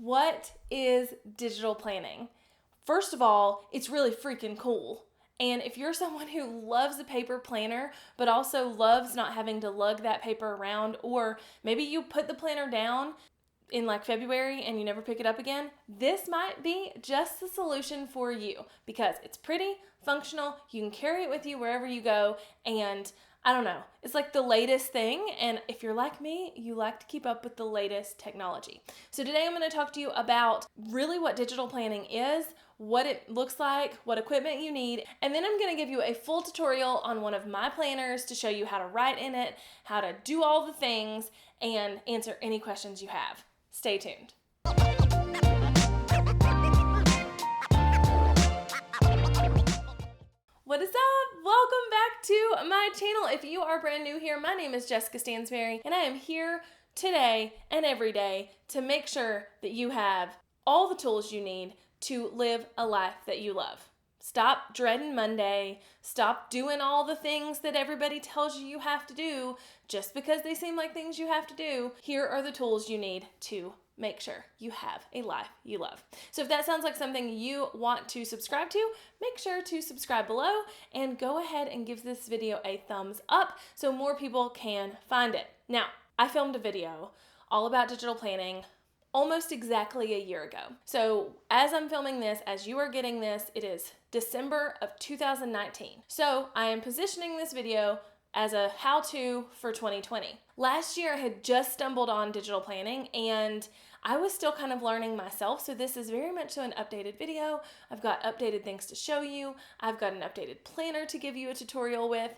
What is digital planning? First of all, it's really freaking cool. And if you're someone who loves a paper planner, but also loves not having to lug that paper around, or maybe you put the planner down in like February and you never pick it up again, this might be just the solution for you because it's pretty, functional, you can carry it with you wherever you go, and I don't know, it's like the latest thing, and if you're like me, you like to keep up with the latest technology. So today I'm going to talk to you about really what digital planning is, what it looks like, what equipment you need, and then I'm going to give you a full tutorial on one of my planners to show you how to write in it, how to do all the things, and answer any questions you have. Stay tuned. What is up? Welcome back to my channel. If you are brand new here, my name is Jessica Stansberry, and I am here today and every day to make sure that you have all the tools you need to live a life that you love. Stop dreading Monday. Stop doing all the things that everybody tells you have to do just because they seem like things you have to do. Here are the tools you need to make sure you have a life you love. So if that sounds like something you want to subscribe to, make sure to subscribe below and go ahead and give this video a thumbs up so more people can find it. Now, I filmed a video all about digital planning almost exactly a year ago. So as I'm filming this, as you are getting this, it is December of 2019. So I am positioning this video as a how-to for 2020. Last year I had just stumbled on digital planning and I was still kind of learning myself, so this is very much so an updated video. I've got updated things to show you. I've got an updated planner to give you a tutorial with.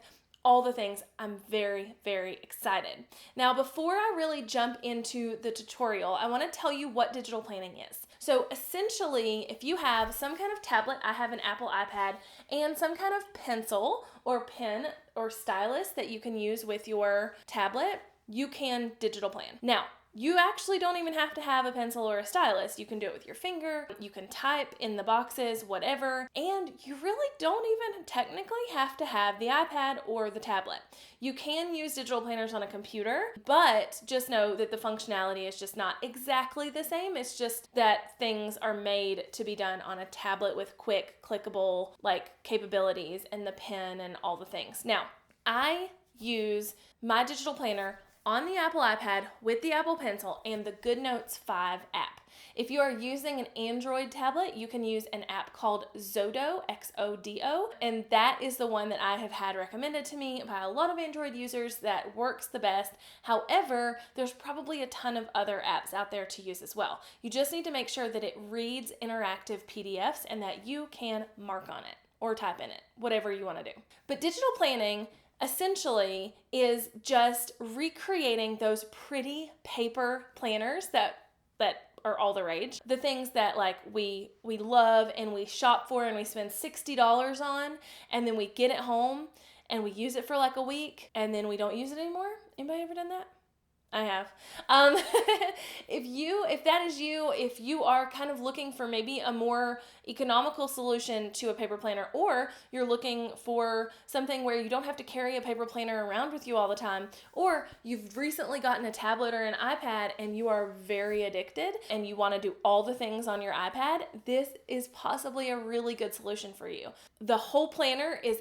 All the things. I'm very, very excited. Now, before I really jump into the tutorial, I want to tell you what digital planning is. So essentially, if you have some kind of tablet, I have an Apple iPad, and some kind of pencil or pen or stylus that you can use with your tablet, you can digital plan. Now, you actually don't even have to have a pencil or a stylus. You can do it with your finger, you can type in the boxes, whatever, and you really don't even technically have to have the iPad or the tablet. You can use digital planners on a computer, but just know that the functionality is just not exactly the same. It's just that things are made to be done on a tablet with quick, clickable, capabilities and the pen and all the things. Now, I use my digital planner on the Apple iPad with the Apple Pencil and the GoodNotes 5 app. If you are using an Android tablet, you can use an app called Xodo, Xodo, and that is the one that I have had recommended to me by a lot of Android users that works the best. However, there's probably a ton of other apps out there to use as well. You just need to make sure that it reads interactive PDFs and that you can mark on it or type in it, whatever you want to do. But digital planning essentially is just recreating those pretty paper planners that are all the rage. The things that we love and we shop for and we spend $60 on, and then we get it home and we use it for like a week and then we don't use it anymore. Anybody ever done that? I have. If that is you, if you are kind of looking for maybe a more economical solution to a paper planner, or you're looking for something where you don't have to carry a paper planner around with you all the time, or you've recently gotten a tablet or an iPad and you are very addicted and you want to do all the things on your iPad, this is possibly a really good solution for you. The whole planner is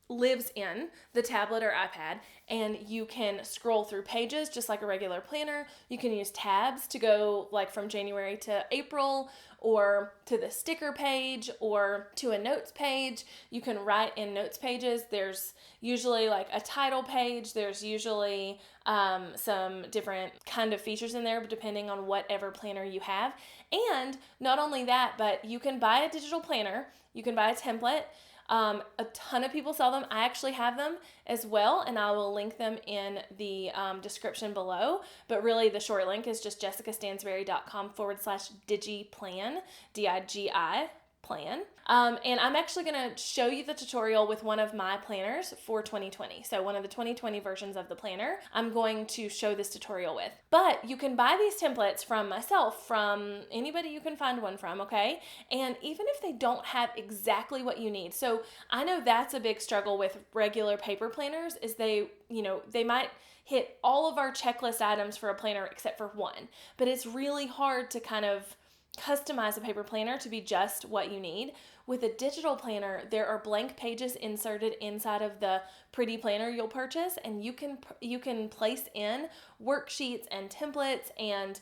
lives in the tablet or iPad, and you can scroll through pages just like a regular planner. You can use tabs to go from January to April, or to the sticker page, or to a notes page. You can write in notes pages. There's usually a title page. There's usually some different kind of features in there depending on whatever planner you have. And not only that, but you can buy a digital planner. You can buy a template. A ton of people sell them. I actually have them as well, and I will link them in the description below. But really, the short link is just jessicastansberry.com/digiplan, DIGI plan. And I'm actually going to show you the tutorial with one of my planners for 2020. So one of the 2020 versions of the planner, I'm going to show this tutorial with. But you can buy these templates from myself, from anybody you can find one from, okay? And even if they don't have exactly what you need. So I know that's a big struggle with regular paper planners is they might hit all of our checklist items for a planner except for one. But it's really hard to kind of customize a paper planner to be just what you need. With a digital planner, there are blank pages inserted inside of the pretty planner you'll purchase, and you can place in worksheets and templates and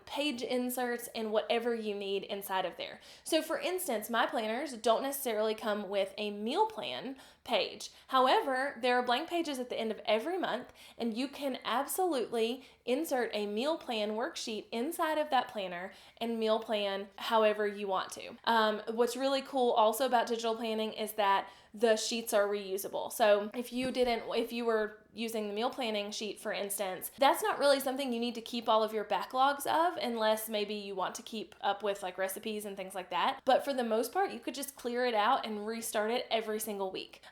page inserts and whatever you need inside of there. So for instance, my planners don't necessarily come with a meal plan page. However, there are blank pages at the end of every month, and you can absolutely insert a meal plan worksheet inside of that planner and meal plan however you want to. What's really cool also about digital planning is that the sheets are reusable. So if you were using the meal planning sheet, for instance, that's not really something you need to keep all of your backlogs of unless maybe you want to keep up with like recipes and things like that. But for the most part, you could just clear it out and restart it every single week.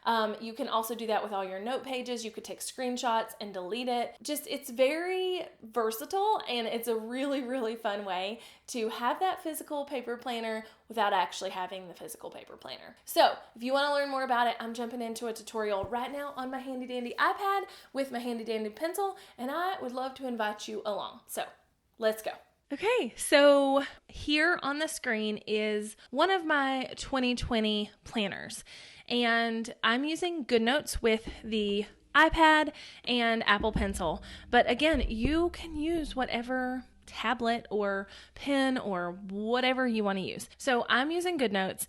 You can also do that with all your note pages. You could take screenshots and delete it. It's very versatile, and it's a really, really fun way to have that physical paper planner without actually having the physical paper planner. So if you want to learn more about it, I'm jumping into a tutorial right now on my handy dandy iPad with my handy dandy pencil, and I would love to invite you along. So let's go. Okay, so here on the screen is one of my 2020 planners, and I'm using GoodNotes with the iPad and Apple Pencil. But again, you can use whatever tablet or pen or whatever you want to use. So I'm using GoodNotes.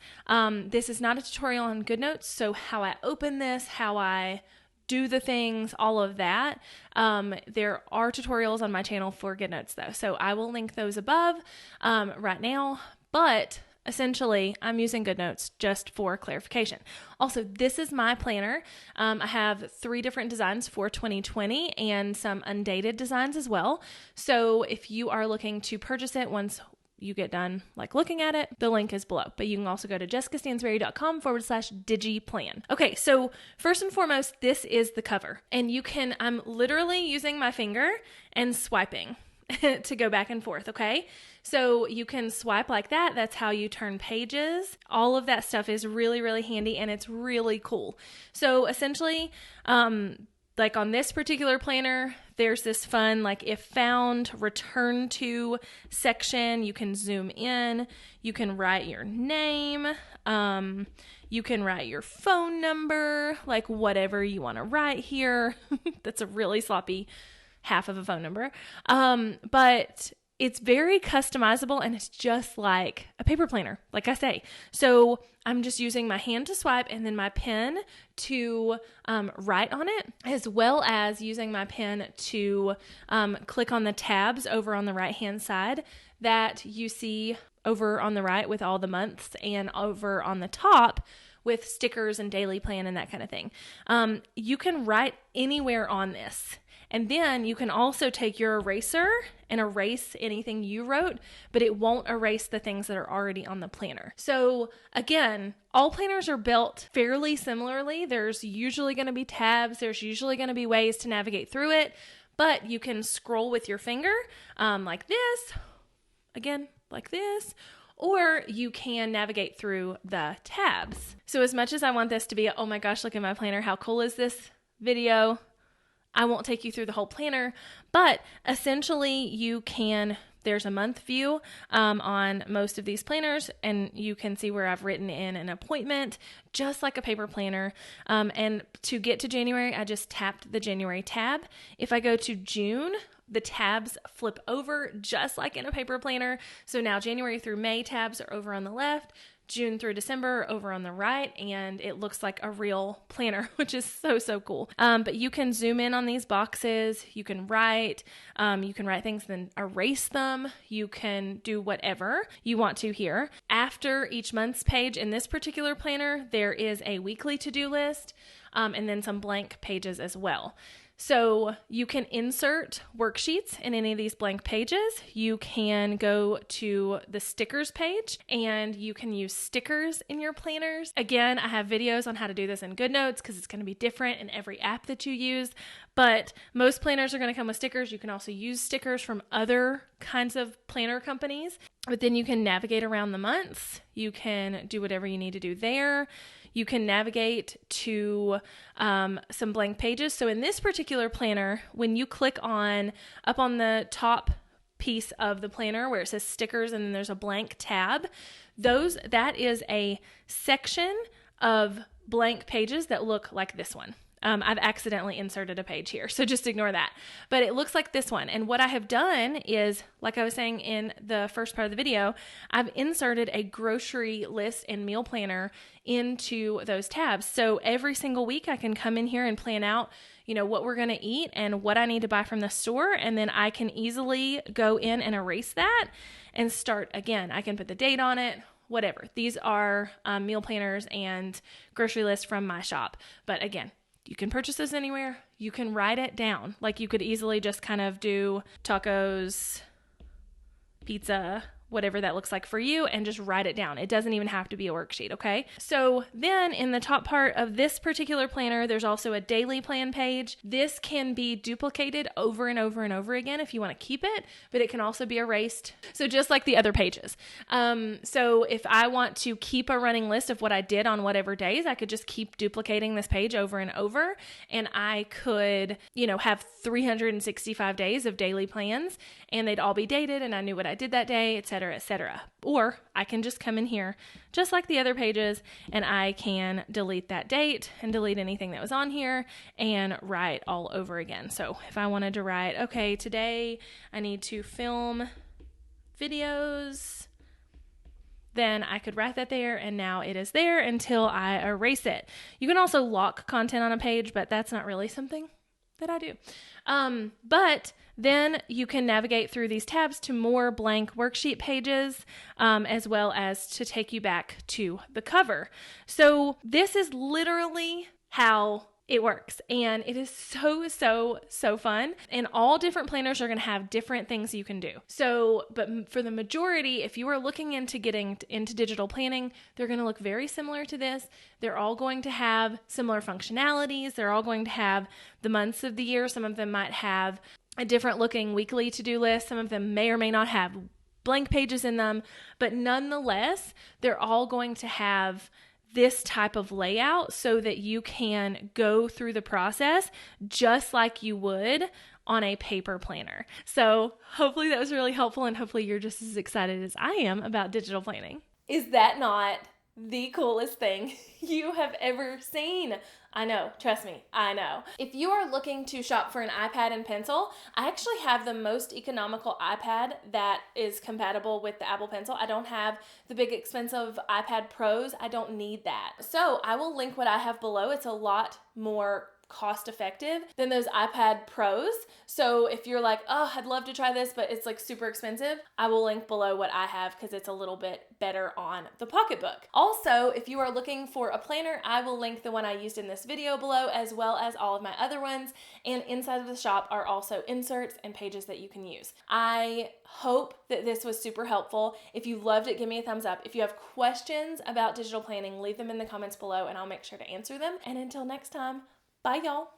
This is not a tutorial on GoodNotes, so how I open this, how I do the things, all of that. There are tutorials on my channel for GoodNotes though, so I will link those above right now, but essentially I'm using GoodNotes just for clarification. Also, this is my planner. I have 3 different designs for 2020 and some undated designs as well. So if you are looking to purchase it once you get done like looking at it, the link is below. But you can also go to jessicastansberry.com/digiplan. Okay, so first and foremost, this is the cover. And I'm literally using my finger and swiping to go back and forth, okay? So you can swipe like that. That's how you turn pages. All of that stuff is really, really handy, and it's really cool. So essentially, like on this particular planner, there's this fun, like if found, return to section. You can zoom in, you can write your name, you can write your phone number, like whatever you want to write here. That's a really sloppy half of a phone number. But it's very customizable, and it's just like a paper planner, like I say. So I'm just using my hand to swipe and then my pen to write on it, as well as using my pen to click on the tabs over on the right-hand side that you see over on the right with all the months, and over on the top with stickers and daily plan and that kind of thing. You can write anywhere on this. And then you can also take your eraser and erase anything you wrote, but it won't erase the things that are already on the planner. So again, all planners are built fairly similarly. There's usually going to be tabs. There's usually going to be ways to navigate through it, but you can scroll with your finger like this, again, like this, or you can navigate through the tabs. So as much as I want this to be a, oh my gosh, look at my planner, how cool is this video? I won't take you through the whole planner, but essentially there's a month view on most of these planners, and you can see where I've written in an appointment, just like a paper planner. And to get to January, I just tapped the January tab. If I go to June, the tabs flip over just like in a paper planner. So now January through May tabs are over on the left, June through December over on the right, and it looks like a real planner, which is so, so cool. But you can zoom in on these boxes, you can write things, then erase them. You can do whatever you want to here. After each month's page in this particular planner, there is a weekly to-do list, and then some blank pages as well. So you can insert worksheets in any of these blank pages. You can go to the stickers page, and you can use stickers in your planners. Again, I have videos on how to do this in GoodNotes because it's going to be different in every app that you use, but most planners are going to come with stickers. You can also use stickers from other kinds of planner companies, but then you can navigate around the months. You can do whatever you need to do there. you can navigate to some blank pages. So in this particular planner, when you click on up on the top piece of the planner where it says stickers and then there's a blank tab, that is a section of blank pages that look like this one. I've accidentally inserted a page here, so just ignore that. But it looks like this one. And what I have done is, like I was saying in the first part of the video, I've inserted a grocery list and meal planner into those tabs. So every single week I can come in here and plan out, what we're going to eat and what I need to buy from the store. And then I can easily go in and erase that and start again. I can put the date on it, whatever. These are meal planners and grocery lists from my shop. But again, you can purchase this anywhere. You can write it down. Like you could easily just kind of do tacos, pizza, whatever that looks like for you, and just write it down. It doesn't even have to be a worksheet, okay? So then in the top part of this particular planner, there's also a daily plan page. This can be duplicated over and over and over again if you want to keep it, but it can also be erased. So just like the other pages. So if I want to keep a running list of what I did on whatever days, I could just keep duplicating this page over and over, and I could, have 365 days of daily plans, and they'd all be dated, and I knew what I did that day, etc., etc. Or I can just come in here just like the other pages and I can delete that date and delete anything that was on here and write all over again. So if I wanted to write, okay, today I need to film videos, then I could write that there, and now it is there until I erase it. You can also lock content on a page, but that's not really something that I do. But then you can navigate through these tabs to more blank worksheet pages, as well as to take you back to the cover. So this is literally how it works, and it is so fun. And all different planners are going to have different things you can do. So, but for the majority, if you are looking into getting into digital planning, they're going to look very similar to this. They're all going to have similar functionalities. They're all going to have the months of the year. Some of them might have a different looking weekly to-do list. Some of them may or may not have blank pages in them, but nonetheless, they're all going to have this type of layout so that you can go through the process just like you would on a paper planner. So hopefully that was really helpful, and hopefully you're just as excited as I am about digital planning. Is that not the coolest thing you have ever seen? I know, trust me, I know. If you are looking to shop for an iPad and pencil, I actually have the most economical iPad that is compatible with the Apple Pencil. I don't have the big expensive iPad Pros. I don't need that. So I will link what I have below. It's a lot more cost effective than those iPad Pros. So if you're like, oh, I'd love to try this, but it's like super expensive, I will link below what I have because it's a little bit better on the Pocketbook. Also, if you are looking for a planner, I will link the one I used in this video below, as well as all of my other ones. And inside of the shop are also inserts and pages that you can use. I hope that this was super helpful. If you loved it, give me a thumbs up. If you have questions about digital planning, leave them in the comments below and I'll make sure to answer them. And until next time, bye, y'all.